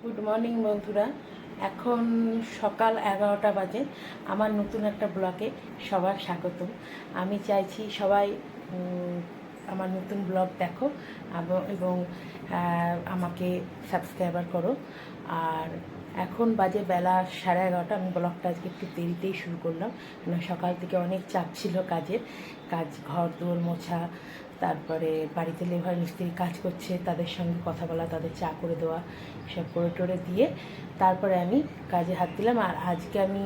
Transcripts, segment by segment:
Good morning বন্ধুরা। এখন সকাল 11টা বাজে। আমার নতুন একটা ব্লগে সবার স্বাগত। আমি চাইছি সবাই আমার নতুন ব্লগ দেখো এবং আমাকে সাবস্ক্রাইবার করো। আর এখন বাজে বেলা 11:30। আমি ব্লগটা আজকে একটু দেরিতেই শুরু করলাম, মানে সকাল থেকে অনেক চাপ ছিল কাজ ঘর দোর মোছা, তারপরে বাড়িতে লেবার মিস্ত্রি কাজ করছে, তাদের সঙ্গে কথা বলা, তাদের চা করে দেওয়া, সব করে টোরে দিয়ে তারপরে আমি কাজে হাত দিলাম। আর আজকে আমি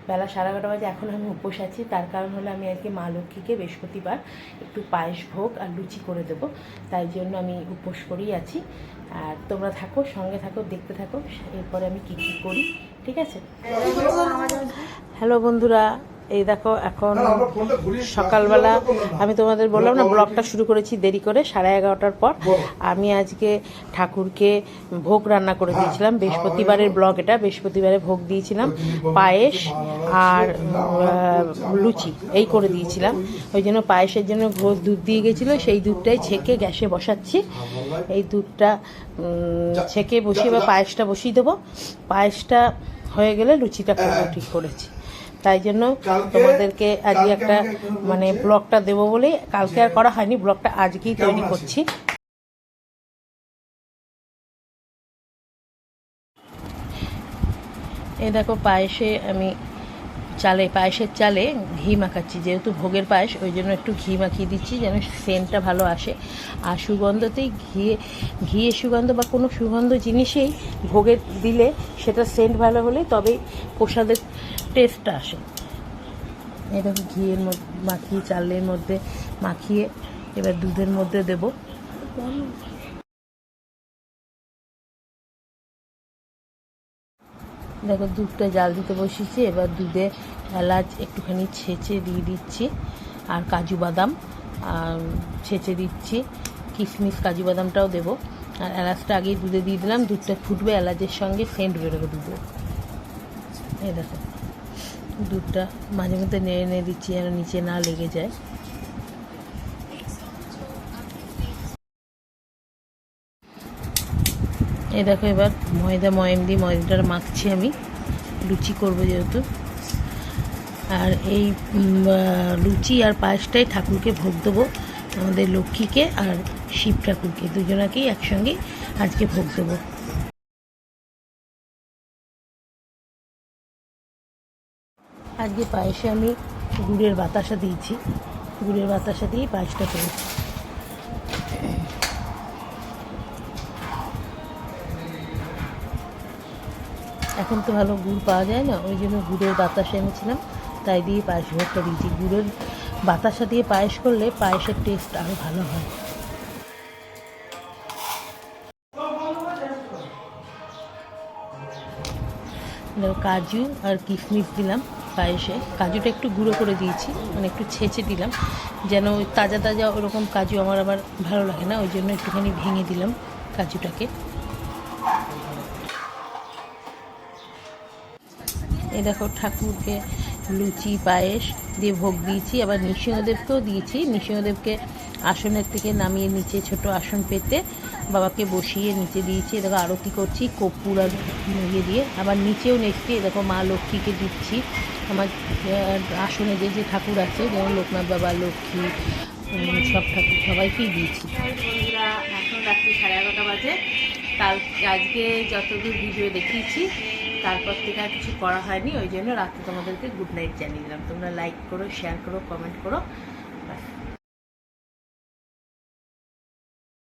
বেলা 11:30 বাজে, এখন আমি উপোস আছি। তার কারণ হলো আমি আজকে মা লক্ষ্মীকে বৃহস্পতিবার একটু পায়েস ভোগ আর লুচি করে দেবো, তাই জন্য আমি উপোস করেই আছি। আর তোমরা থাকো, সঙ্গে থাকো, দেখতে থাকো এরপরে আমি কী কী করি, ঠিক আছে? হ্যালো বন্ধুরা, এই দেখো এখন সকালবেলা। আমি তোমাদের বললাম না, ব্লগটা শুরু করেছি দেরি করে 11:30টার পর। আমি আজকে ঠাকুরকে ভোগ রান্না করে দিয়েছিলাম। বৃহস্পতিবারের ব্লগ এটা। বৃহস্পতিবারে ভোগ দিয়েছিলাম, পায়েস আর লুচি এই করে দিয়েছিলাম। ওই জন্য পায়েসের জন্য দুধ দিয়ে গেছিলো, সেই দুধটাই ছেঁকে গ্যাসে বসাচ্ছি। এই দুধটা ছেঁকে বসিয়ে বা পায়েসটা বসিয়ে দেবো। পায়েসটা হয়ে গেলে লুচিটা করবো ঠিক করেছি। তাই জন্য তোমাদেরকে আজকে একটা মানে ব্লগটা দেবো বলে কালকে আর করা হয়নি, ব্লগটা আজকেই তৈরি করছি। এই দেখো পায়েসে আমি পায়েসের চালে ঘি মাখাচ্ছি, যেহেতু ভোগের পায়েস ওই জন্য একটু ঘি মাখিয়ে দিচ্ছি যেন সেন্টটা ভালো আসে। আর সুগন্ধতেই ঘিয়ের সুগন্ধ বা কোনো সুগন্ধ জিনিসেই ভোগে দিলে সেটা সেন্ট ভালো হলে তবেই প্রসাদের টেস্টটা আসে। এরকম ঘিয়ের মধ্যে মাখিয়ে, চালের মধ্যে মাখিয়ে এবার দুধের মধ্যে দেব। দেখো দুধটা জাল দিতে বসিয়েছি। এবার দুধে এলাচ একটুখানি ছেঁচে দিয়ে দিচ্ছি, আর কাজু বাদাম ছেঁচে দিচ্ছি, কিশমিশ কাজু বাদামটাও দেবো। আর এলাচটা আগেই দুধে দিয়ে দিলাম, দুধটা ফুটবে, এলাচের সঙ্গে সেন্ট বেরোবে দুধে। এই দেখো দুধটা মাঝে মধ্যে নেড়ে দিচ্ছি যেন নিচে না লেগে যায়। এই দেখো এবার ময়ম দিয়ে ময়দাটা মাখছি, আমি লুচি করবো যেহেতু। আর এই লুচি আর পায়েসটাই ঠাকুরকে ভোগ দেবো, আমাদের লক্ষ্মীকে আর শিব ঠাকুরকে, দুজনাকেই একসঙ্গেই আজকে ভোগ দেবো। আজকে পায়েসে আমি গুড়ের বাতাসা দিয়েছি, গুড়ের বাতাসা দিয়েই পায়েসটা করেছি। এখন তো ভালো গুড় পাওয়া যায় না, ওই জন্য গুড়ের বাতাসা এনেছিলাম, তাই দিয়ে পায়েস ভোগটা দিয়েছি। গুড়ের বাতাসা দিয়ে পায়েস করলে পায়েসের টেস্ট আরও ভালো হয়। কাজু আর কিশমিশ দিলাম পায়েসে। কাজুটা একটু গুঁড়ো করে দিয়েছি, মানে একটু ছেঁচে দিলাম, যেন ওই তাজা তাজা ওরকম কাজু আমার আবার ভালো লাগে না, ওই জন্য একটুখানি ভেঙে দিলাম কাজুটাকে। এই দেখো ঠাকুরকে লুচি পায়েস দিয়ে ভোগ দিয়েছি, আবার নৃসিংহদেবকেও দিয়েছি। নৃসিংহদেবকে আসনের থেকে নামিয়ে নিচে ছোট আসন পেতে বাবাকে বসিয়ে নিচে দিয়েছি। দেখো আরতি করছি কর্পূর আর ইয়ে দিয়ে। আবার নিচেও নেচছি, দেখো মা লক্ষ্মীকে দিচ্ছি। আমার আসনে যে ঠাকুর আছে, যেমন লোকনাথ বাবা, লক্ষ্মী, সব ঠাকুর সবাইকেই দিয়েছি। বন্ধুরা এখন রাত্রি 11:30 বাজে। আজকে যতদূর ভিডিও দেখিয়েছি তারপর থেকে আর কিছু করা হয়নি, ওই জন্য রাত্রে তোমাদেরকে গুড নাইট জানিয়ে দিলাম। তোমরা লাইক করো, শেয়ার করো, কমেন্ট করো।